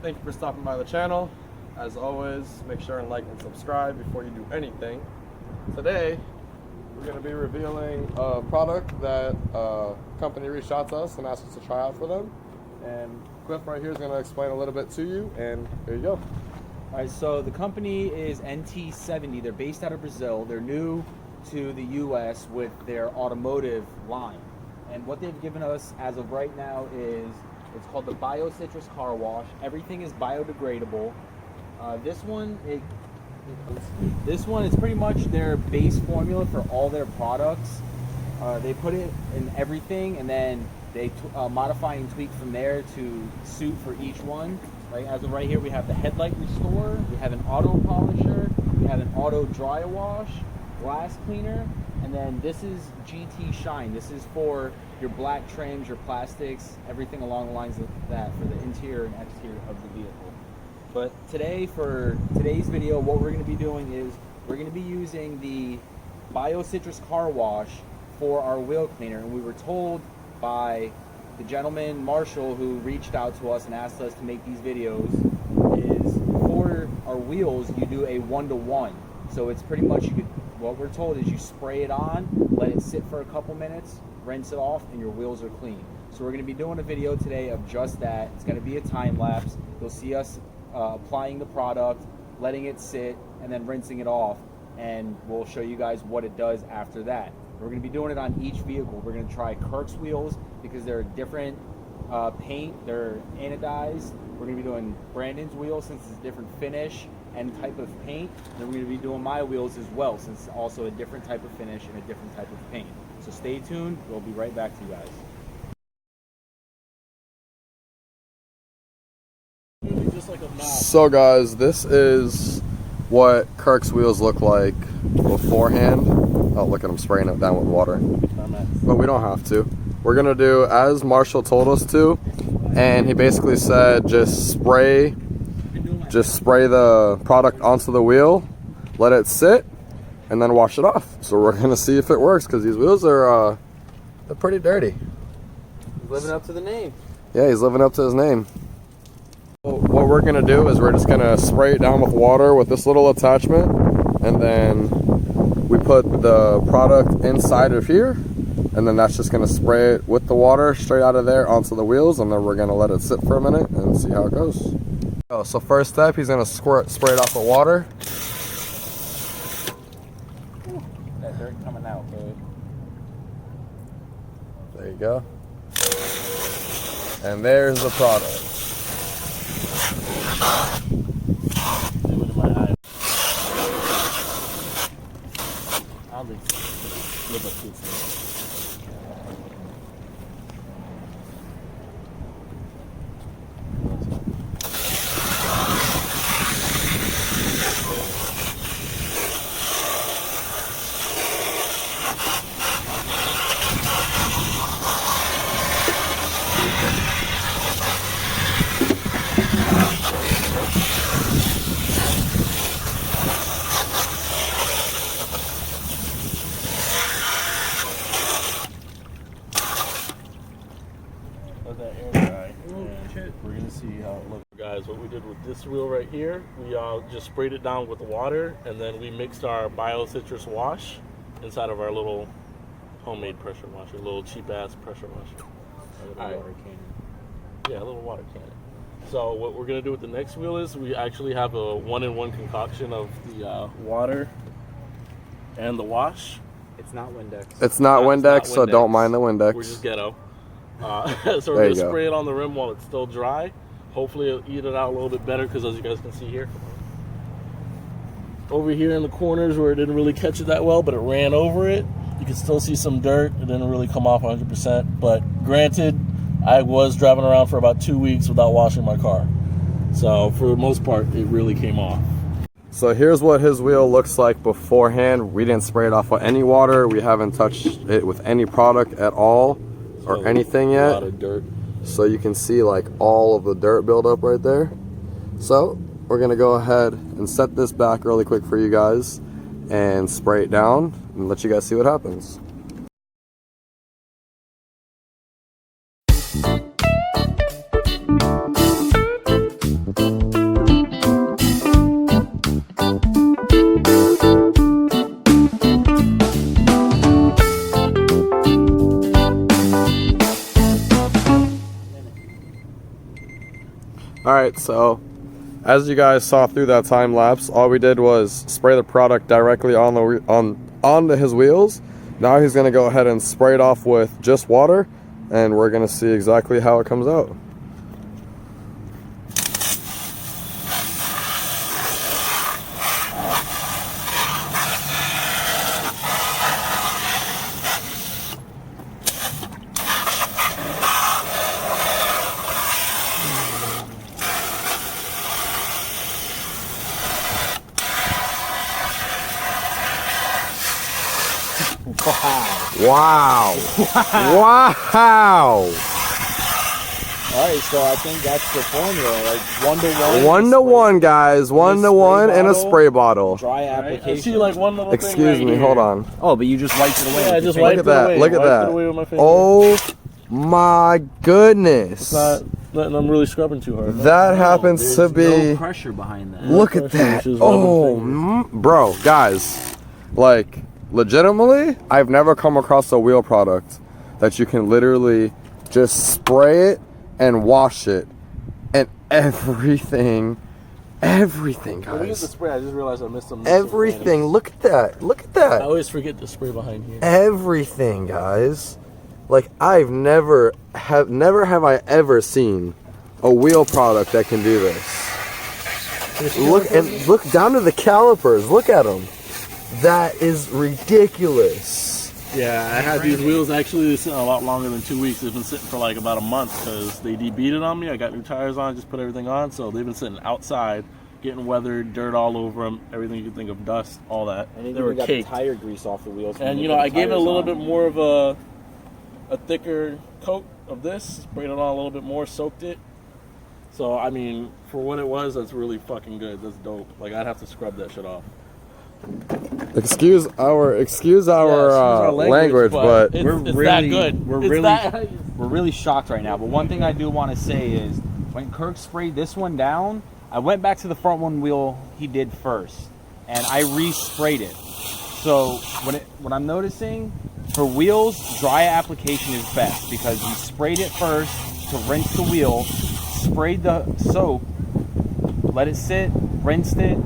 Thank you for stopping by the channel. As always, make sure and like and subscribe before you do anything. Today, we're going to be revealing a product that a company reached out to us and asked us to try out for them. And Cliff right here is going to explain a little bit to you, and here you go. All right, so the company is NT70. They're based out of Brazil. They're new to the U.S. with their automotive line. And what they've given us as of right now is, it's called the Bio Citrus Car Wash. Everything is biodegradable. This one is pretty much their base formula for all their products. They put it in everything, and then they modify and tweak from there to suit for each one. Like as of right here, we have the headlight restorer, we have an auto polisher, we have an auto dry wash, glass cleaner, and then this is GT Shine. This is for your black trims, your plastics, everything along the lines of that for the interior and exterior of the vehicle. But today, for today's video, what we're going to be doing is we're going to be using the Bio Citrus Car Wash for our wheel cleaner. And we were told by the gentleman, Marshall, who reached out to us and asked us to make these videos, is for our wheels, you do a 1-to-1. So it's pretty much, what we're told is you spray it on, let it sit for a couple minutes, rinse it off, and your wheels are clean. So we're going to be doing a video today of just that. It's going to be a time lapse. You'll see us applying the product, letting it sit, and then rinsing it off, and we'll show you guys what it does after that. We're going to be doing it on each vehicle. We're going to try Kirk's wheels because they're a different paint, they're anodized. We're going to be doing Brandon's wheels since it's a different finish and type of paint. Then we're going to be doing my wheels as well since it's also a different type of finish and a different type of paint. So stay tuned. We'll be right back to you guys. So guys, this is what Kirk's wheels look like beforehand. Oh, look at him spraying it down with water. But we don't have to. We're gonna do as Marshall told us to, and he basically said just spray the product onto the wheel, let it sit, and then wash it off. So we're gonna see if it works because these wheels are they're pretty dirty. He's living up to the name. Yeah, he's living up to his name. What we're gonna do is we're just gonna spray it down with water with this little attachment, and then we put the product inside of here, and then that's just gonna spray it with the water straight out of there onto the wheels, and then we're gonna let it sit for a minute and see how it goes. So first step, he's gonna spray it off with water. That dirt coming out, babe. There you go. And there's the product. Let that air dry. We're gonna see how it looks. Guys, what we did with this wheel right here, we just sprayed it down with water, and then we mixed our Bio Citrus wash inside of our little homemade pressure washer, little cheap ass pressure washer. Water cannon. Yeah, a little water cannon. So what we're gonna do with the next wheel is we actually have a 1-in-1 concoction of the water and the wash. It's not Windex. It's not Windex, so don't mind the Windex. We're just ghetto. So we're gonna spray it on the rim while it's still dry. Hopefully it'll eat it out a little bit better, because as you guys can see here, over here in the corners where it didn't really catch it that well, but it ran over it, you can still see some dirt. It didn't really come off 100%, but granted, I was driving around for about 2 weeks without washing my car, so for the most part it really came off. So here's what his wheel looks like beforehand. We didn't spray it off with any water. We haven't touched it with any product at all or anything yet. A lot of dirt. So you can see like all of the dirt buildup right there. So we're gonna go ahead and set this back really quick for you guys and spray it down and let you guys see what happens. All right, so as you guys saw through that time lapse, all we did was spray the product directly onto his wheels. Now he's gonna go ahead and spray it off with just water, and we're gonna see exactly how it comes out. Wow. Wow. All right, so I think that's the formula, like 1-to-1. 1-to-1, guys. 1-to-1 in a spray bottle. Dry application. I see like one little thing Excuse right me, here. hold on. Oh, but you just wiped it away. Yeah, I with just your wiped Look it at that. away. Look at Wiped that. it away with my finger. Oh my goodness. Not letting I'm really scrubbing too hard. That happens to be. no pressure behind that. Look at that. Just Oh, rubbing bro, guys. Like, legitimately, I've never come across a wheel product that you can literally just spray it and wash it and everything, When we get the guys. spray, I just realized I missed some. Everything. Look at that. Look at I that. always forget to spray behind here. Everything, guys. Like, I've never have I ever seen a wheel product that can do this. Look down to the calipers. Look at them. That is ridiculous. Yeah, I had these wheels actually sitting a lot longer than 2 weeks. They've been sitting for like about a month because they debeaded on me. I got new tires on, just put everything on. So they've been sitting outside, getting weathered, dirt all over them, everything you can think of, dust, all that. And they were got caked. the tire grease off the wheels. And you know, I gave it a little bit more of a thicker coat of this, sprayed it on a little bit more, soaked it. So I mean, for what it was, that's really fucking good. That's dope. Like I'd have to scrub that shit off. Excuse our language, but it's We're that really- good. we're It's really- that- We're really shocked right now. But one thing I do want to say is, when Kirk sprayed this one down, I went back to the front one wheel he did first, and I re-sprayed it. So what I'm noticing, for wheels, dry application is best because you sprayed it first to rinse the wheel, sprayed the soap, let it sit, rinsed it,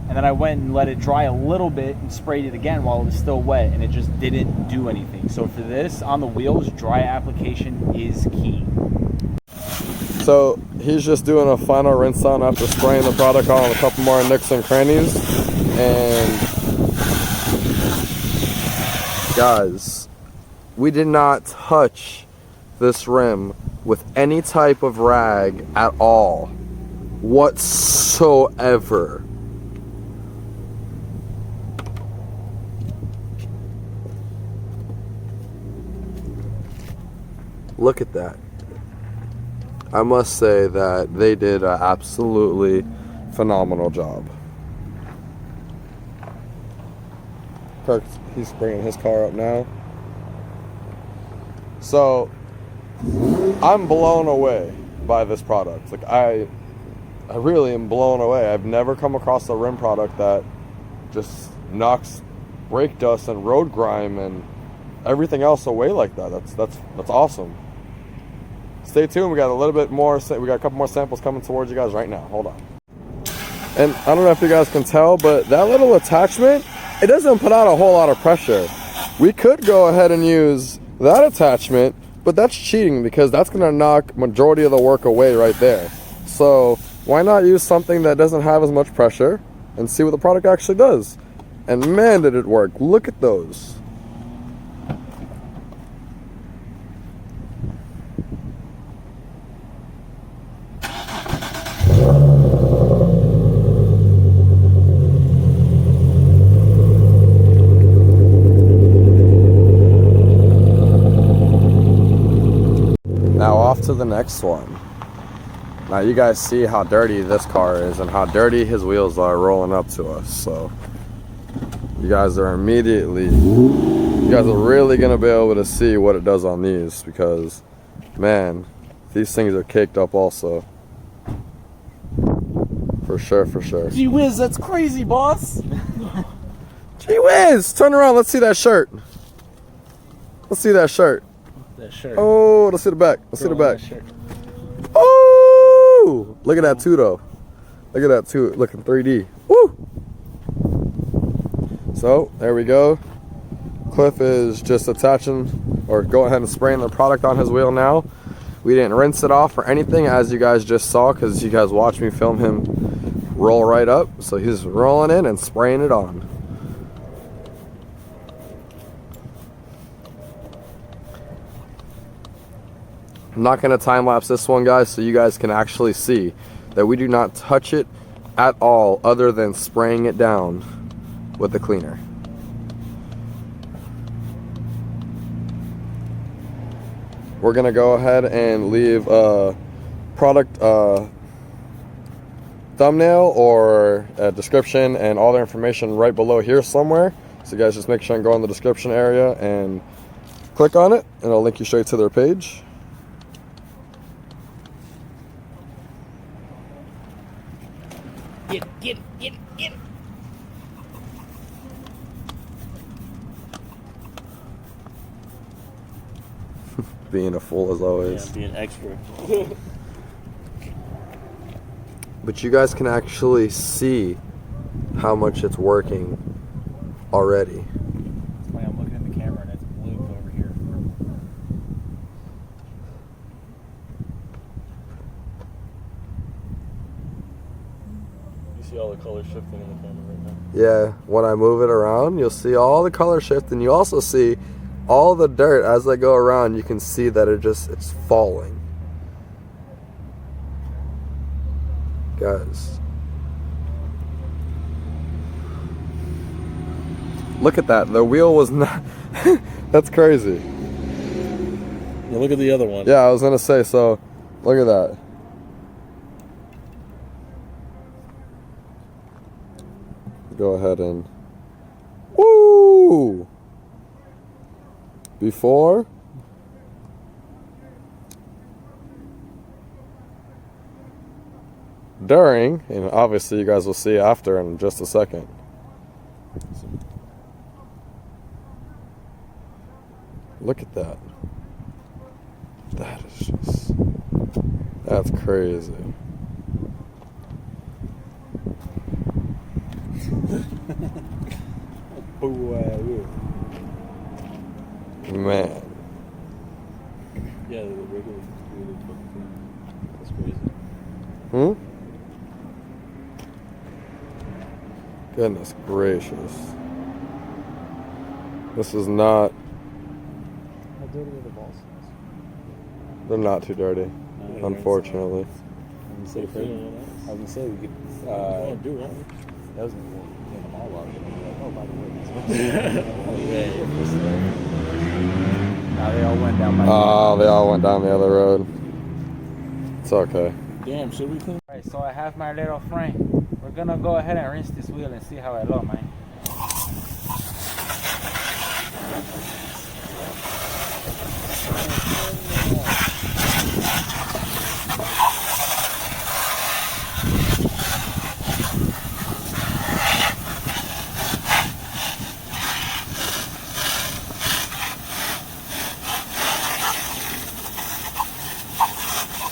and then I went and let it dry a little bit and sprayed it again while it was still wet, and it just didn't do anything. So for this, on the wheels, dry application is key. so he's just doing a final rinse on after spraying the product on a couple more nicks and crannies. And guys, we did not touch this rim with any type of rag at all whatsoever. Look at that. I must say that they did an absolutely phenomenal job. Kirk, he's bringing his car up now. So, I'm blown away by this product. Like, I really am blown away. I've never come across a rim product that just knocks brake dust and road grime and everything else away like that. That's awesome. Stay tuned. We got a little bit more. We got a couple more samples coming towards you guys right now. Hold on. And I don't know if you guys can tell, but that little attachment, it doesn't put out a whole lot of pressure. We could go ahead and use that attachment, but that's cheating because that's going to knock majority of the work away right there. So why not use something that doesn't have as much pressure and see what the product actually does? And man, did it work. Look at those. Now off to the next one. Now you guys see how dirty this car is and how dirty his wheels are rolling up to us. So you guys are really gonna be able to see what it does on these because, man, these things are caked up also. For sure, for sure. Gee whiz, that's crazy, boss. Gee whiz! Turn around, let's see that shirt. Let's see that shirt. That shirt. Oh, let's see the back. Let's see the Girl, back. that shirt. Oh! Look at that too, though. Look at that too, looking 3D. Woo! So, there we go. Cliff is just attaching, or go ahead and spraying the product on his wheel now. We didn't rinse it off or anything, as you guys just saw, because you guys watched me film him roll right up. So he's rolling in and spraying it on. I'm not going to time lapse this one, guys, so you guys can actually see that we do not touch it at all other than spraying it down with the cleaner. We're going to go ahead and leave a product thumbnail or a description and all their information right below here somewhere. So you guys just make sure and go in the description area and click on it, and it'll link you straight to their page. Get it. Being a fool as always. Yeah, being extra. But you guys can actually see how much it's working already. That's why I'm looking at the camera and it's blue over here. You see all the colors shifting in the camera right now. Yeah, when I move it around, you'll see all the color shift, and you also see all the dirt as they go around. You can see that it's falling. Guys, look at that. The wheel was not that's crazy. Yeah, look at the other one. Yeah, I was gonna say, so look at that. Go ahead and woo! Before, during, and obviously you guys will see after in just a second. Look at that. That is just, that's crazy. Man. Yeah, the regular really fucking. That's crazy. Goodness gracious. This is not. How dirty are the balls? They're not too dirty, unfortunately. I was gonna say we could. Do it. That was in the mall lot. Oh, by the way, now they all went down my. Oh, they all went down the other road. It's okay. Damn, should we clean? Alright, so I have my little frame. We're gonna go ahead and rinse this wheel and see how it looks, man.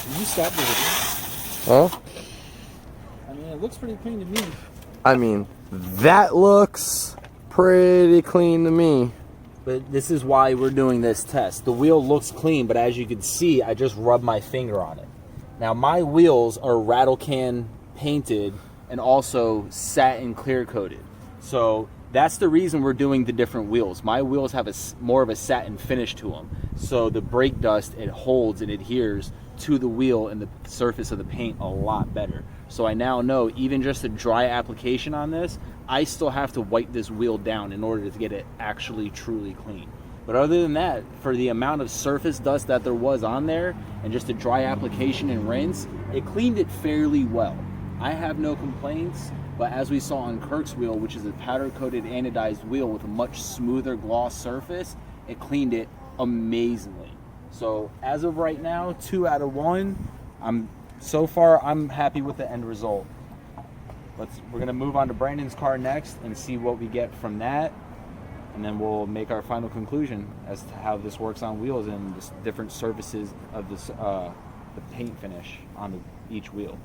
Did you stop the video? Huh? I mean, it looks pretty clean to me. I mean, that looks pretty clean to me. But this is why we're doing this test. The wheel looks clean, but as you can see, I just rubbed my finger on it. Now, my wheels are rattle can painted and also satin clear coated. So that's the reason we're doing the different wheels. My wheels have more of a satin finish to them. So the brake dust, it holds and adheres to the wheel and the surface of the paint a lot better. So I now know even just a dry application on this, I still have to wipe this wheel down in order to get it actually truly clean. But other than that, for the amount of surface dust that there was on there and just a dry application and rinse, it cleaned it fairly well. I have no complaints, but as we saw on Kirk's wheel, which is a powder coated anodized wheel with a much smoother gloss surface, it cleaned it amazingly. So as of right now, 2 out of 1. So far I'm happy with the end result. We're gonna move on to Brandon's car next and see what we get from that, and then we'll make our final conclusion as to how this works on wheels and the different surfaces of this the paint finish on each wheel.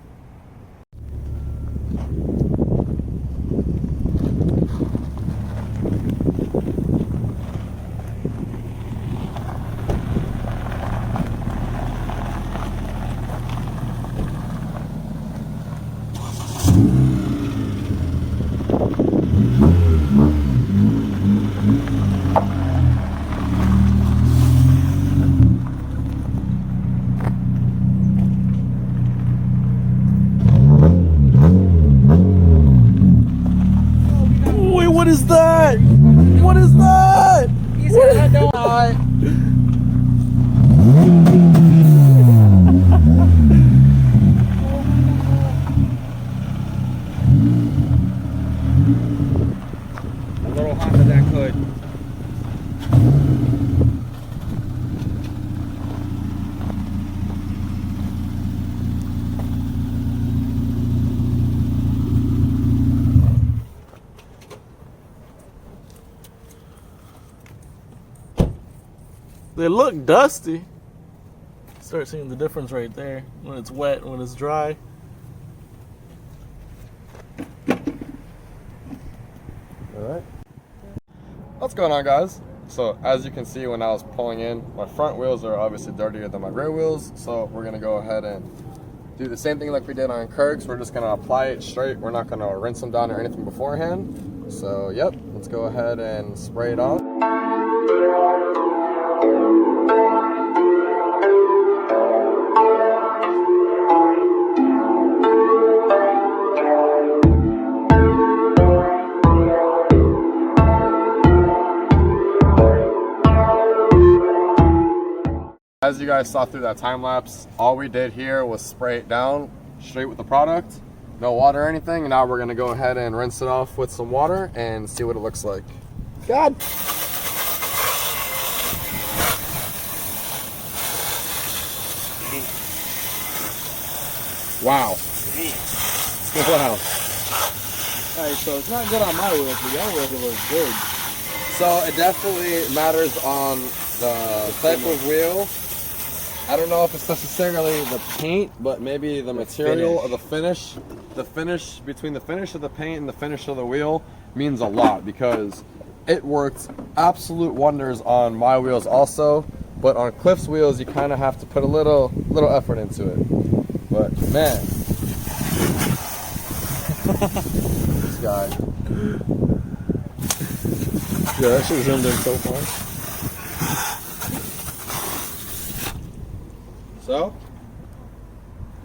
is that? What is that? He's gonna die. A little Honda that could. They look dusty. Start seeing the difference right there when it's wet and when it's dry. Alright. What's going on, guys? So as you can see, when I was pulling in, my front wheels are obviously dirtier than my rear wheels, so we're gonna go ahead and do the same thing like we did on Kirk's. We're just gonna apply it straight. We're not gonna rinse them down or anything beforehand. So yep, let's go ahead and spray it on. As you guys saw through that time lapse, all we did here was spray it down straight with the product, no water or anything. And now we're gonna go ahead and rinse it off with some water and see what it looks like. God. Wow. Wow. Alright, so it's not good on my wheels, but your wheels look good. So it definitely matters on the type of wheel. I don't know if it's necessarily the paint, but maybe the material or the finish. The finish, between the finish of the paint and the finish of the wheel means a lot, because it worked absolute wonders on my wheels also, but on Cliff's wheels you kind of have to put a little effort into it. But man, this guy. Yeah, that shit zoomed in so far. So,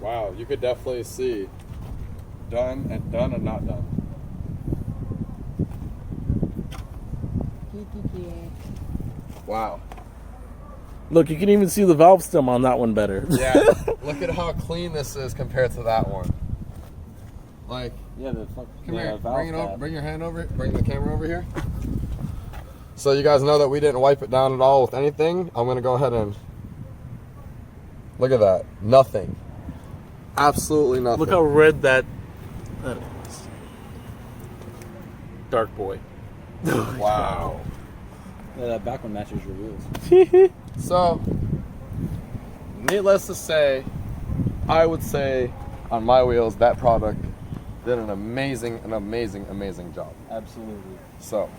wow, you could definitely see done and not done. Wow. Look, you can even see the valve stem on that one better. Yeah, look at how clean this is compared to that one. Like, Yeah, the fuck. come here, bring it over, bring your hand over, bring the camera over here. So you guys know that we didn't wipe it down at all with anything. I'm gonna go ahead and look at that. Nothing. Absolutely nothing. Look how red that is. Dark boy. Wow. Yeah, that back one matches your wheels. So, needless to say, I would say on my wheels that product did an amazing job. Absolutely. So,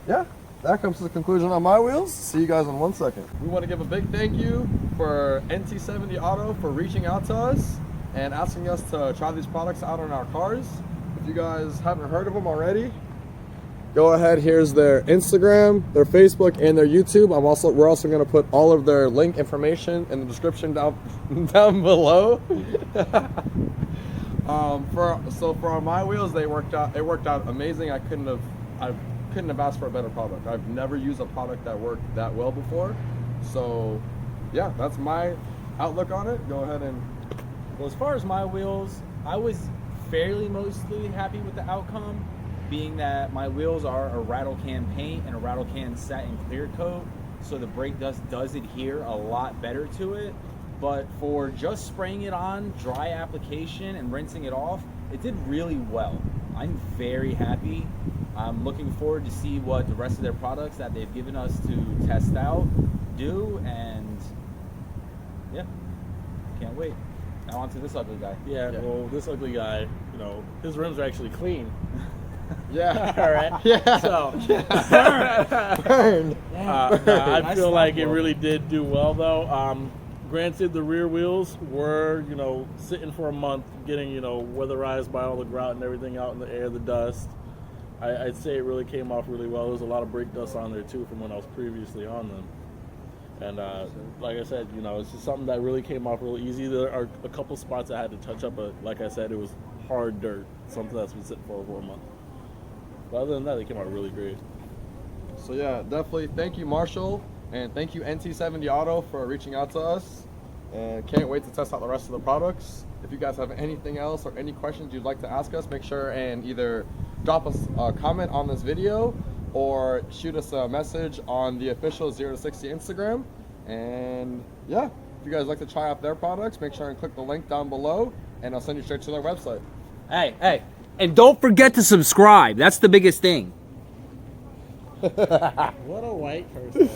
yeah, that comes to the conclusion on my wheels. See you guys in 1 second. We want to give a big thank you for NT70 Auto for reaching out to us and asking us to try these products out on our cars. If you guys haven't heard of them already, go ahead. Here's their Instagram, their Facebook, and their YouTube. We're also going to put all of their link information in the description down below. For my wheels, it worked out amazing. I couldn't have asked for a better product. I've never used a product that worked that well before. So yeah, that's my outlook on it. Go ahead and... Well, as far as my wheels, I was fairly mostly happy with the outcome, being that my wheels are a rattle can paint and a rattle can satin clear coat, so the brake dust does adhere a lot better to it. But for just spraying it on, dry application, and rinsing it off, it did really well. I'm very happy. I'm looking forward to see what the rest of their products that they've given us to test out do, and yeah, can't wait. Now on to this ugly guy. Yeah, well, this ugly guy, you know, his rims are actually clean. Yeah. All right. Yeah. So, Burned. I feel like it really did do well, though. Granted, the rear wheels were, you know, sitting for a month, getting, you know, weatherized by all the grout and everything out in the air, the dust. I'd say it really came off really well. There was a lot of brake dust on there, too, from when I was previously on them. And like I said, you know, it's just something that really came off real easy. There are a couple spots I had to touch up, but like I said, it was hard dirt, something that's been sitting for over a month. But other than that, they came out really great. So yeah, definitely thank you, Marshall, and thank you NT70 Auto for reaching out to us. And can't wait to test out the rest of the products. If you guys have anything else or any questions you'd like to ask us, make sure and either drop us a comment on this video or shoot us a message on the official 0 to 60 Instagram. And yeah, if you guys like to try out their products, make sure and click the link down below and I'll send you straight to their website. Hey, and don't forget to subscribe. That's the biggest thing. What a white person.